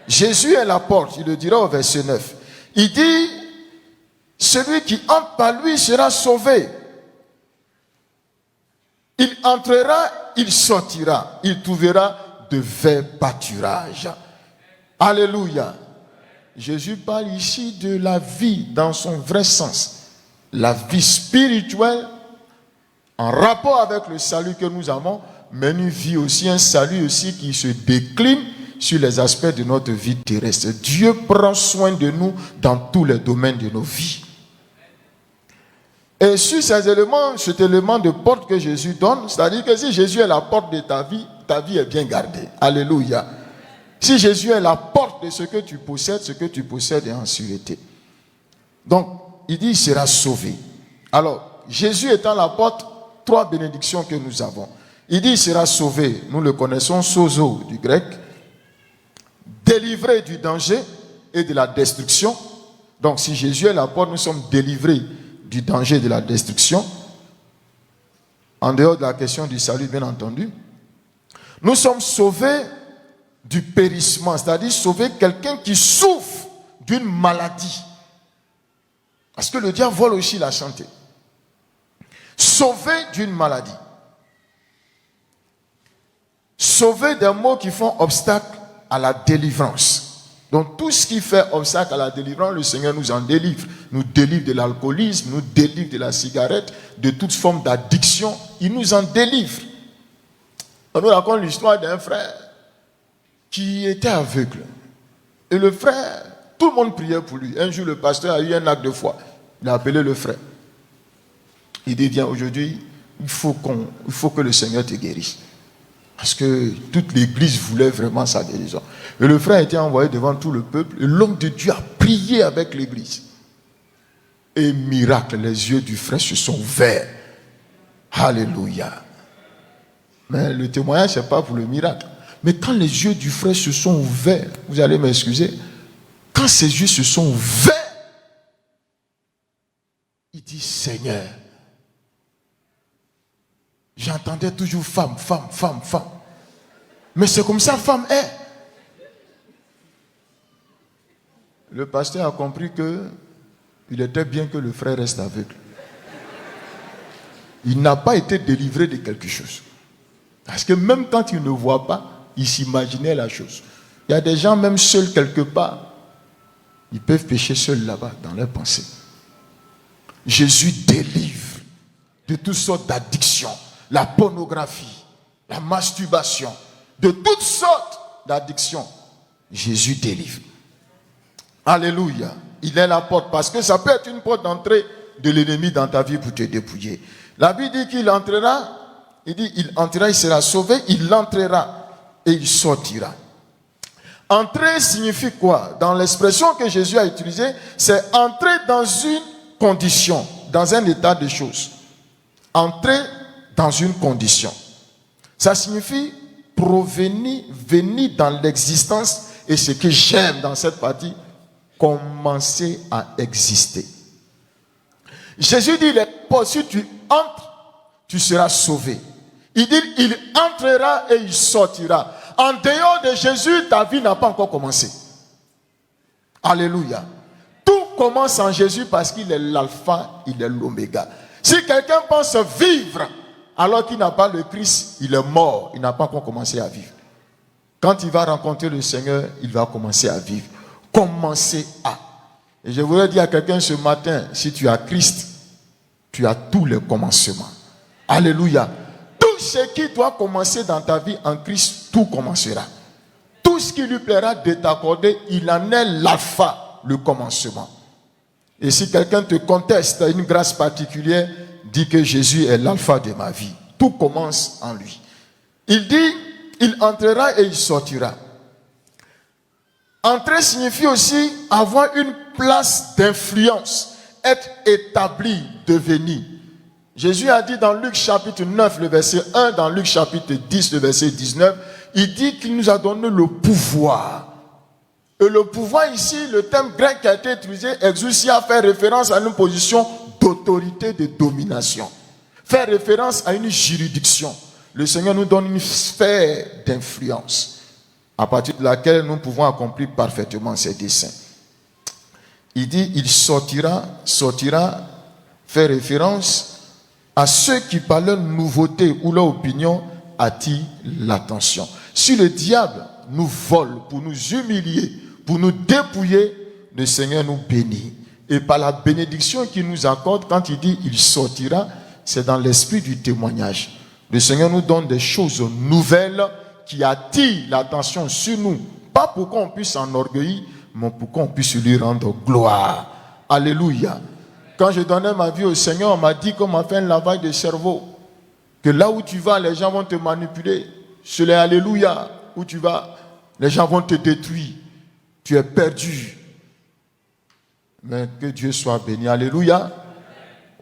Jésus est la porte, il le dira au verset 9. Il dit, celui qui entre par lui sera sauvé. Il entrera, il sortira, il trouvera de verts pâturages. Alléluia. Jésus parle ici de la vie dans son vrai sens. La vie spirituelle en rapport avec le salut que nous avons, mais une vie aussi, un salut aussi qui se décline sur les aspects de notre vie terrestre. Dieu prend soin de nous dans tous les domaines de nos vies. Et sur ces éléments, cet élément de porte que Jésus donne, c'est-à-dire que si Jésus est la porte de ta vie est bien gardée. Alléluia. Si Jésus est la porte de ce que tu possèdes est en sûreté. Donc, il dit, il sera sauvé. Alors, Jésus étant la porte, 3 bénédictions que nous avons. Il dit, il sera sauvé. Nous le connaissons, sozo du grec. Délivré du danger et de la destruction. Donc, si Jésus est la porte, nous sommes délivrés du danger et de la destruction. En dehors de la question du salut, bien entendu. Nous sommes sauvés du périssement, c'est-à-dire sauver quelqu'un qui souffre d'une maladie. Parce que le diable vole aussi la santé. Sauver d'une maladie. Sauver des maux qui font obstacle à la délivrance. Donc tout ce qui fait obstacle à la délivrance, le Seigneur nous en délivre. Nous délivre de l'alcoolisme, nous délivre de la cigarette, de toute forme d'addiction. Il nous en délivre. On nous raconte l'histoire d'un frère qui était aveugle. Et le frère, tout le monde priait pour lui. Un jour, le pasteur a eu un acte de foi. Il a appelé le frère. Il dit, viens, aujourd'hui, il faut que le Seigneur te guérisse. Parce que toute l'église voulait vraiment sa guérison. Et le frère a été envoyé devant tout le peuple. Et l'homme de Dieu a prié avec l'église. Et miracle, les yeux du frère se sont ouverts. Alléluia. Mais le témoignage, ce n'est pas pour le miracle. Mais quand les yeux du frère se sont ouverts, vous allez m'excuser, quand ses yeux se sont ouverts, il dit, Seigneur, j'entendais toujours femme. Mais c'est comme ça, femme est. Le pasteur a compris que il était bien que le frère reste aveugle. Il n'a pas été délivré de quelque chose. Parce que même quand il ne voit pas, il s'imaginait la chose. Il y a des gens même seuls quelque part. Ils peuvent pécher seuls là-bas, dans leurs pensées. Jésus délivre de toutes sortes d'addictions. La pornographie, la masturbation, de toutes sortes d'addictions. Jésus délivre. Alléluia. Il est la porte, parce que ça peut être une porte d'entrée de l'ennemi dans ta vie pour te dépouiller. La Bible dit qu'il entrera, il entrera, il sera sauvé, il entrera et il sortira. Entrer signifie quoi? Dans l'expression que Jésus a utilisée, c'est entrer dans une condition, dans un état de choses. Entrer dans une condition. Ça signifie provenir, venir dans l'existence, et ce que j'aime dans cette partie, commencer à exister. Jésus dit, si tu entres, tu seras sauvé. Il dit, il entrera et il sortira. En dehors de Jésus, ta vie n'a pas encore commencé. Alléluia. Tout commence en Jésus parce qu'il est l'alpha, il est l'oméga. Si quelqu'un pense vivre alors qu'il n'a pas le Christ, il est mort. Il n'a pas encore commencé à vivre. Quand il va rencontrer le Seigneur, il va commencer à vivre. Commencer à. Et je voudrais dire à quelqu'un ce matin, si tu as Christ, tu as tous les commencements. Alléluia. Tout ce qui doit commencer dans ta vie en Christ, tout commencera. Tout ce qui lui plaira de t'accorder, il en est l'alpha, le commencement. Et si quelqu'un te conteste une grâce particulière, dis que Jésus est l'alpha de ma vie. Tout commence en lui. Il dit, il entrera et il sortira. Entrer signifie aussi avoir une place d'influence, être établi, devenir. Jésus a dit dans Luc chapitre 9, le verset 1, dans Luc chapitre 10, le verset 19, il dit qu'il nous a donné le pouvoir. Et le pouvoir ici, le terme grec qui a été utilisé, exousia, fait référence à une position d'autorité, de domination. Fait référence à une juridiction. Le Seigneur nous donne une sphère d'influence à partir de laquelle nous pouvons accomplir parfaitement ses desseins. il dit, il sortira, fait référence à ceux qui par leur nouveauté ou leur opinion attirent l'attention. Si le diable nous vole pour nous humilier, pour nous dépouiller, le Seigneur nous bénit. Et par la bénédiction qu'il nous accorde, quand il dit il sortira, c'est dans l'esprit du témoignage. Le Seigneur nous donne des choses nouvelles qui attirent l'attention sur nous. Pas pour qu'on puisse s'enorgueillir, mais pour qu'on puisse lui rendre gloire. Alléluia. Quand je donnais ma vie au Seigneur, on m'a dit qu'on m'a fait un lavage de cerveau. Que là où tu vas, les gens vont te manipuler. C'est les alléluia. Où tu vas, les gens vont te détruire. Tu es perdu. Mais que Dieu soit béni. Alléluia.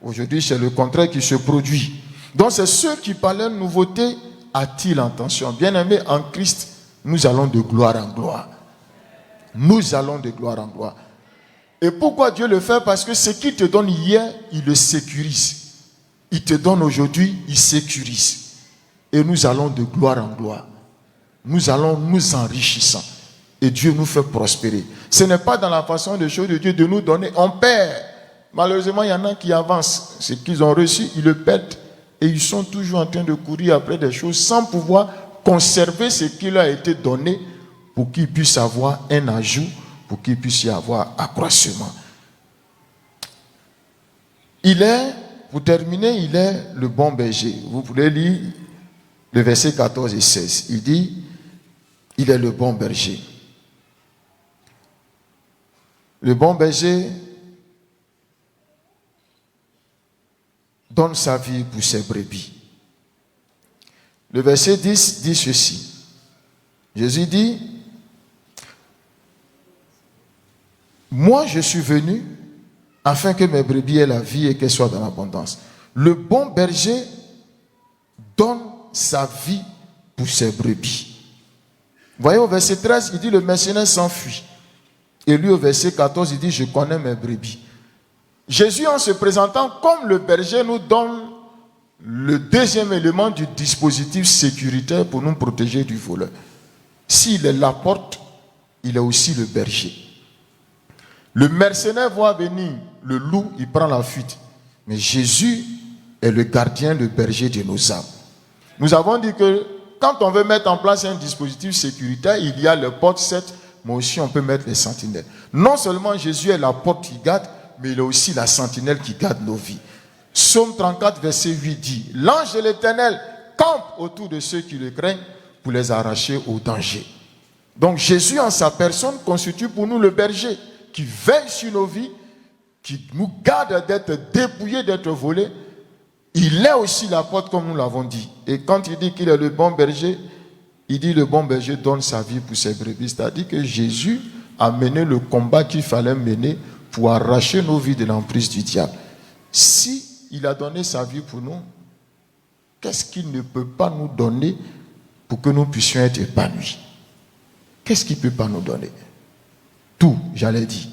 Aujourd'hui, c'est le contraire qui se produit. Donc, c'est ceux qui, par leur nouveauté, attirent l'attention. Bien-aimés, en Christ, nous allons de gloire en gloire. Nous allons de gloire en gloire. Et pourquoi Dieu le fait? Parce que ce qu'il te donne hier, il le sécurise. Il te donne aujourd'hui, il sécurise. Et nous allons de gloire en gloire. Nous allons nous enrichissant. Et Dieu nous fait prospérer. Ce n'est pas dans la façon de choses de Dieu de nous donner. On perd. Malheureusement, il y en a qui avancent. Ce qu'ils ont reçu, ils le perdent. Et ils sont toujours en train de courir après des choses sans pouvoir conserver ce qui leur a été donné pour qu'ils puissent avoir un ajout, pour qu'ils puissent y avoir accroissement. Pour terminer, il est le bon berger. Vous pouvez lire le verset 14 et 16. Il dit, il est le bon berger. Le bon berger donne sa vie pour ses brebis. Le verset 10 dit ceci. Jésus dit, moi je suis venu afin que mes brebis aient la vie et qu'elles soient dans l'abondance. Le bon berger donne sa vie pour ses brebis. Voyez au verset 13, il dit le mercenaire s'enfuit. Et lui au verset 14, il dit je connais mes brebis. Jésus, en se présentant comme le berger, nous donne le deuxième élément du dispositif sécuritaire pour nous protéger du voleur. S'il est la porte, il est aussi le berger. Le mercenaire voit venir le loup, il prend la fuite. Mais Jésus est le gardien, le berger de nos âmes. Nous avons dit que quand on veut mettre en place un dispositif sécuritaire, il y a les portes, certes, mais aussi on peut mettre les sentinelles. Non seulement Jésus est la porte qui garde, mais il est aussi la sentinelle qui garde nos vies. Psaume 34, verset 8 dit, l'ange de l'Éternel campe autour de ceux qui le craignent pour les arracher au danger. Donc Jésus en sa personne constitue pour nous le berger qui veille sur nos vies, qui nous garde d'être dépouillés, d'être volés. Il est aussi la porte comme nous l'avons dit. Et quand il dit qu'il est le bon berger, il dit le bon berger donne sa vie pour ses brebis. C'est-à-dire que Jésus a mené le combat qu'il fallait mener pour arracher nos vies de l'emprise du diable. Si il a donné sa vie pour nous, qu'est-ce qu'il ne peut pas nous donner pour que nous puissions être épanouis? Qu'est-ce qu'il ne peut pas nous donner? Tout, j'allais dire.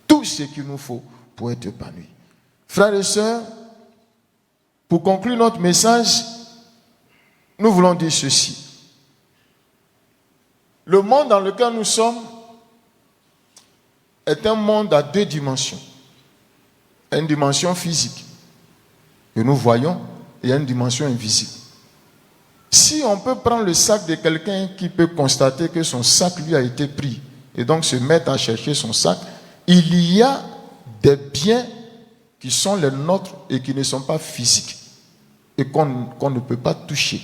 Tout ce qu'il nous faut pour être épanouis. Frères et sœurs, pour conclure notre message, nous voulons dire ceci. Le monde dans lequel nous sommes est un monde à deux dimensions. Une dimension physique que nous voyons et une dimension invisible. Si on peut prendre le sac de quelqu'un qui peut constater que son sac lui a été pris et donc se mettre à chercher son sac, il y a des biens qui sont les nôtres et qui ne sont pas physiques et qu'on ne peut pas toucher.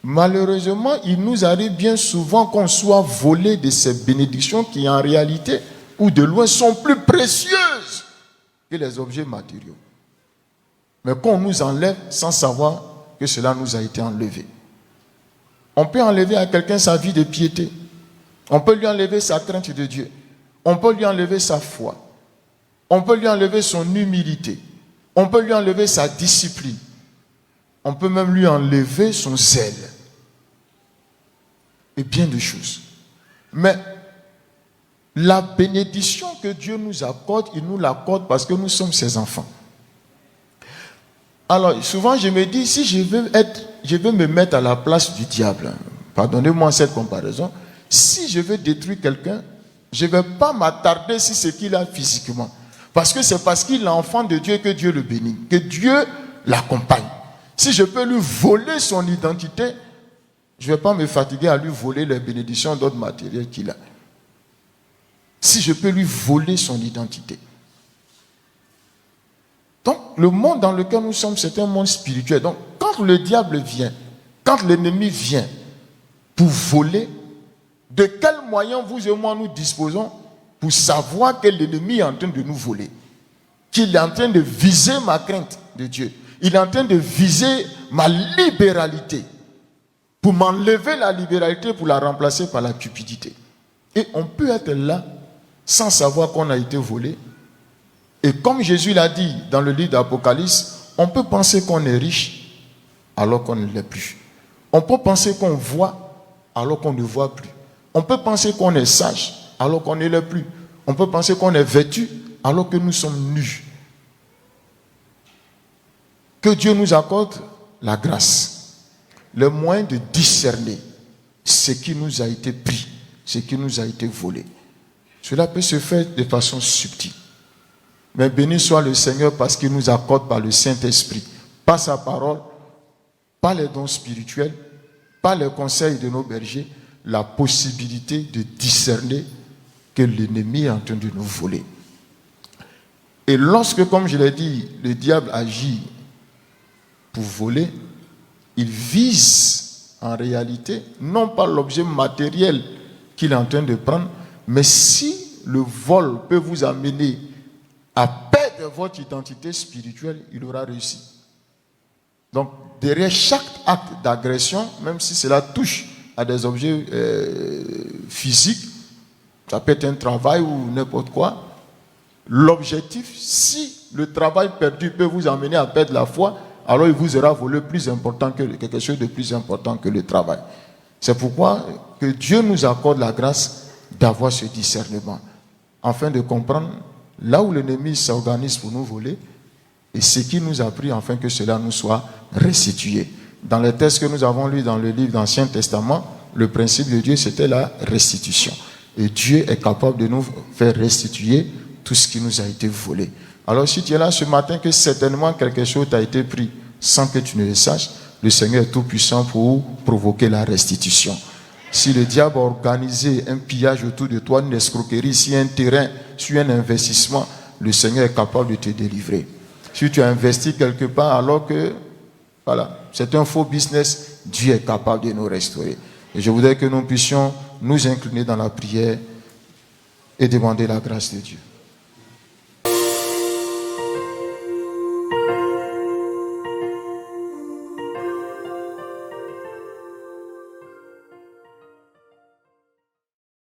Malheureusement, il nous arrive bien souvent qu'on soit volé de ces bénédictions qui en réalité ou de loin sont plus précieuses que les objets matériaux. Mais qu'on nous enlève sans savoir que cela nous a été enlevé. On peut enlever à quelqu'un sa vie de piété. On peut lui enlever sa crainte de Dieu. On peut lui enlever sa foi. On peut lui enlever son humilité. On peut lui enlever sa discipline. On peut même lui enlever son zèle. Et bien de choses. Mais la bénédiction que Dieu nous accorde, il nous l'accorde parce que nous sommes ses enfants. Alors, souvent je me dis, si je veux me mettre à la place du diable, pardonnez-moi cette comparaison, si je veux détruire quelqu'un, Je ne vais pas m'attarder sur ce qu'il a physiquement. Parce que c'est parce qu'il est enfant de Dieu que Dieu le bénit, que Dieu l'accompagne. Si je peux lui voler son identité, je ne vais pas me fatiguer à lui voler les bénédictions d'autres matériels qu'il a. Si je peux lui voler son identité. Donc, le monde dans lequel nous sommes, c'est un monde spirituel. Donc, quand le diable vient, quand l'ennemi vient pour voler, de quels moyens vous et moi nous disposons pour savoir que l'ennemi est en train de nous voler? Qu'il est en train de viser ma crainte de Dieu. Il est en train de viser ma libéralité. Pour m'enlever la libéralité, pour la remplacer par la cupidité. Et on peut être là sans savoir qu'on a été volé. Et comme Jésus l'a dit dans le livre d'Apocalypse, on peut penser qu'on est riche alors qu'on ne l'est plus. On peut penser qu'on voit alors qu'on ne voit plus. On peut penser qu'on est sage alors qu'on ne l'est plus. On peut penser qu'on est vêtu alors que nous sommes nus. Que Dieu nous accorde la grâce, le moyen de discerner ce qui nous a été pris, ce qui nous a été volé. Cela peut se faire de façon subtile. Mais béni soit le Seigneur parce qu'il nous accorde par le Saint-Esprit, par sa parole, par les dons spirituels, par les conseils de nos bergers, la possibilité de discerner que l'ennemi est en train de nous voler. Et lorsque, comme je l'ai dit, le diable agit pour voler, il vise en réalité non pas l'objet matériel qu'il est en train de prendre, mais si le vol peut vous amener à perdre votre identité spirituelle, il aura réussi. Donc, derrière chaque acte d'agression, même si cela touche à des objets physiques, ça peut être un travail ou n'importe quoi, l'objectif, si le travail perdu peut vous amener à perdre la foi, alors il vous aura volé quelque chose de plus important que le travail. C'est pourquoi que Dieu nous accorde la grâce d'avoir ce discernement, afin de comprendre là où l'ennemi s'organise pour nous voler et ce qui nous a pris afin que cela nous soit restitué. Dans les textes que nous avons lus dans le livre d'Ancien Testament, le principe de Dieu, c'était la restitution. Et Dieu est capable de nous faire restituer tout ce qui nous a été volé. Alors si tu es là ce matin, que certainement quelque chose t'a été pris sans que tu ne le saches, le Seigneur est tout puissant pour provoquer la restitution. Si le diable a organisé un pillage autour de toi, une escroquerie, si un terrain, si un investissement, le Seigneur est capable de te délivrer. Si tu as investi quelque part alors que, voilà, c'est un faux business, Dieu est capable de nous restaurer. Et je voudrais que nous puissions nous incliner dans la prière et demander la grâce de Dieu.